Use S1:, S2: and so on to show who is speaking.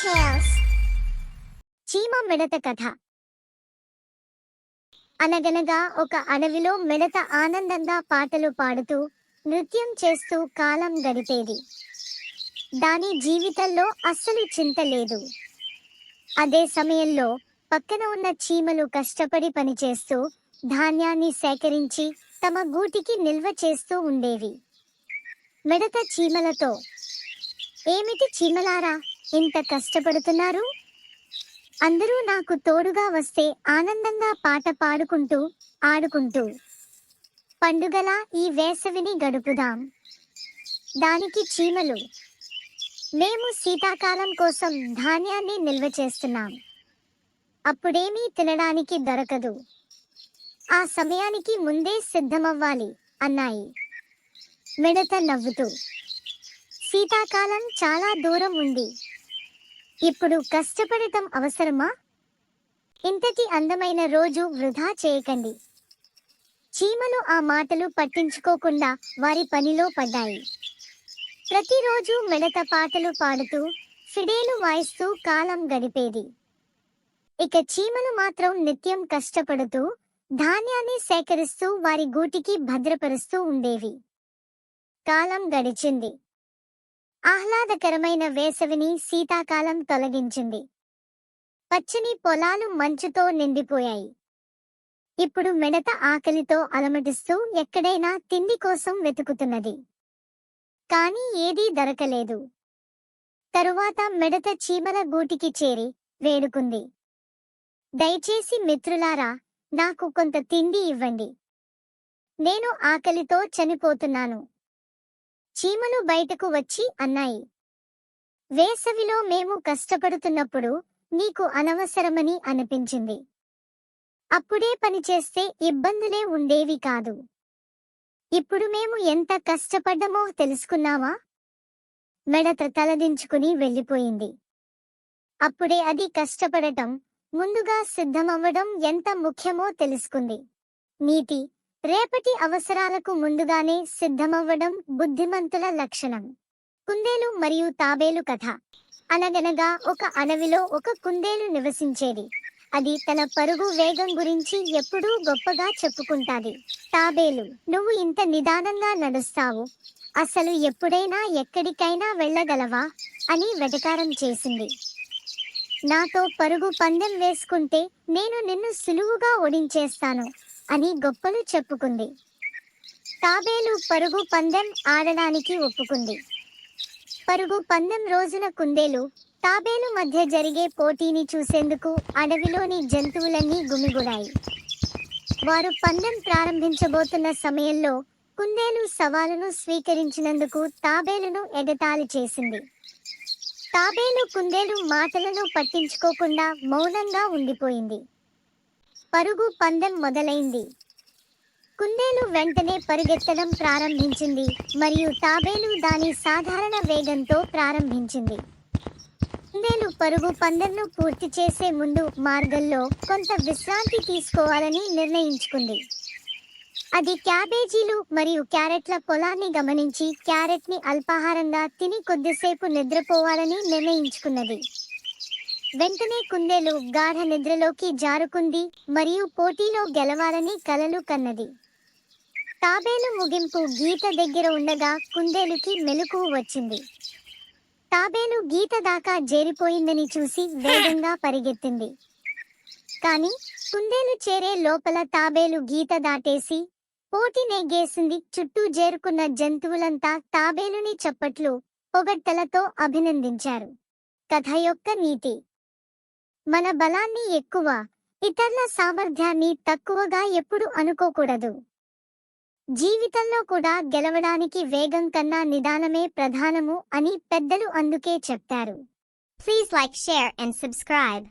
S1: Tales. చీమ మిడత కథ. అనగనగా ఒక అడవిలో మిడత ఆనందంగా పాటలు పాడుతూ నృత్యం చేస్తూ కాలం గడిపేది. దాని జీవితంలో అస్సలు చింత లేదు. అదే సమయంలో పక్కన ఉన్న చీమలు కష్టపడి పనిచేస్తూ ధాన్యాన్ని సేకరించి తమ గూటికి నిల్వ చేస్తూ ఉండేవి. మిడత చీమలతో, ఏమిటి చీమలారా, ఇంత కష్టపడుతున్నారు? అందరూ నాకు తోడుగా వస్తే ఆనందంగా పాట పాడుకుంటూ ఆడుకుంటూ పండుగలా ఈ వేసవిని గడుపుదాం. దానికి చీమలు, మేము శీతాకాలం కోసం ధాన్యాన్ని నిల్వ చేస్తున్నాం. అప్పుడేమీ తినడానికి దొరకదు. ఆ సమయానికి ముందే సిద్ధమవ్వాలి అన్నాయి. మిడత నవ్వుతూ, శీతాకాలం చాలా దూరం ఉంది. ఇప్పుడు కష్టపడటం అవసరమా? ఇంతటి అందమైన రోజు వృధా చేయకండి. చీమలు ఆ మాటలు పట్టించుకోకుండా వారి పనిలో పడ్డాయి. ప్రతిరోజు మిడత పాటలు పాడుతూ ఫిడేలు వాయిస్తూ కాలం గడిపేది. ఇక చీమలు మాత్రం నిత్యం కష్టపడుతూ ధాన్యాన్ని సేకరిస్తూ వారి గూటికి భద్రపరుస్తూ ఉండేవి. కాలం గడిచింది. ఆహ్లాదకరమైన వేసవిని శీతాకాలం తొలగించింది. పచ్చని పొలాలు మంచుతో నిండిపోయాయి. ఇప్పుడు మిడత ఆకలితో అలమటిస్తూ ఎక్కడైనా తిండి కోసం వెతుకుతున్నది. కానీ ఏదీ దొరకలేదు. తరువాత మిడత చీమల గూటికి చేరి వేడుకుంది. దయచేసి మిత్రులారా, నాకు కొంత తిండి ఇవ్వండి. నేను ఆకలితో చనిపోతున్నాను. చీమలు బయటకు వచ్చి అన్నాయి, వేసవిలో మేము కష్టపడుతున్నప్పుడు నీకు అనవసరమని అనిపించింది. అప్పుడే పనిచేస్తే ఇబ్బందులే ఉండేవి కాదు. ఇప్పుడు మేము ఎంత కష్టపడ్డామో తెలుసుకున్నావా? మిడత తలదించుకుని వెళ్ళిపోయింది. అప్పుడే అది కష్టపడటం, ముందుగా సిద్ధమవ్వడం ఎంత ముఖ్యమో తెలుసుకుంది. నీతి: రేపటి అవసరాలకు ముందుగానే సిద్ధమవ్వడం బుద్ధిమంతుల లక్షణం. కుందేలు మరియు తాబేలు కథ. అనగనగా ఒక అడవిలో ఒక కుందేలు నివసించేది. అది తన పరుగు వేగం గురించి ఎప్పుడూ గొప్పగా చెప్పుకుంటాది. తాబేలు, నువ్వు ఇంత నిదానంగా నడుస్తావు, అసలు ఎప్పుడైనా ఎక్కడికైనా వెళ్ళగలవా అని వెటకారం చేసింది. నాతో పరుగు పందెం వేసుకుంటే నేను నిన్ను సులువుగా ఓడించేస్తాను అని గొప్పలు చెప్పుకుంది. తాబేలు పరుగు పందెం ఆడడానికి ఒప్పుకుంది. పరుగు పందెం రోజున కుందేలు, తాబేలు మధ్య జరిగే పోటీని చూసేందుకు అడవిలోని జంతువులన్నీ గుమిగూడాయి. వారు పందెం ప్రారంభించబోతున్న సమయంలో కుందేలు సవాలును స్వీకరించినందుకు తాబేలును ఎగతాళి చేసింది. తాబేలు కుందేలు మాటలను పట్టించుకోకుండా మౌనంగా ఉండిపోయింది. పరుగు పందెం మొదలైంది. కుందేలు వెంటనే పరుగెత్తడం ప్రారంభించింది మరియు తాబేలు దాని సాధారణ వేగంతో ప్రారంభించింది. కుందేలు పరుగు పందెంను పూర్తి చేసే ముందు మార్గంలో కొంత విశ్రాంతి తీసుకోవాలని నిర్ణయించుకుంది. అది క్యాబేజీలు మరియు క్యారెట్ల పొలాన్ని గమనించి క్యారెట్ని అల్పాహారంగా తిని కొద్దిసేపు నిద్రపోవాలని నిర్ణయించుకున్నది. వెంటనే కుందేలు గాఢ నిద్రలోకి జారుకుంది మరియు పోటీలో గెలవాలని కలలు కన్నది. తాబేలు ముగింపు గీత దగ్గర ఉండగా కుందేలుకి మెలకువ వచ్చింది. తాబేలు గీత దాకా చేరిపోయిందని చూసి వేగంగా పరిగెత్తింది. కానీ కుందేలు చేరే లోపల తాబేలు గీత దాటేసి పోటీ నెగ్గేసింది. చుట్టూ చేరుకున్న జంతువులంతా తాబేలుని చప్పట్లు, పొగడ్తలతో అభినందించారు. కథ యొక్క నీతి: మన బలాన్ని ఎక్కువ, ఇతరుల సామర్థ్యాన్ని తక్కువగా ఎప్పుడు అనుకోకూడదు. జీవితంలో కూడా గెలవడానికి వేగం కన్నా నిదానమే ప్రధానము అని పెద్దలు అందుకే చెప్తారు. Please like, share and subscribe.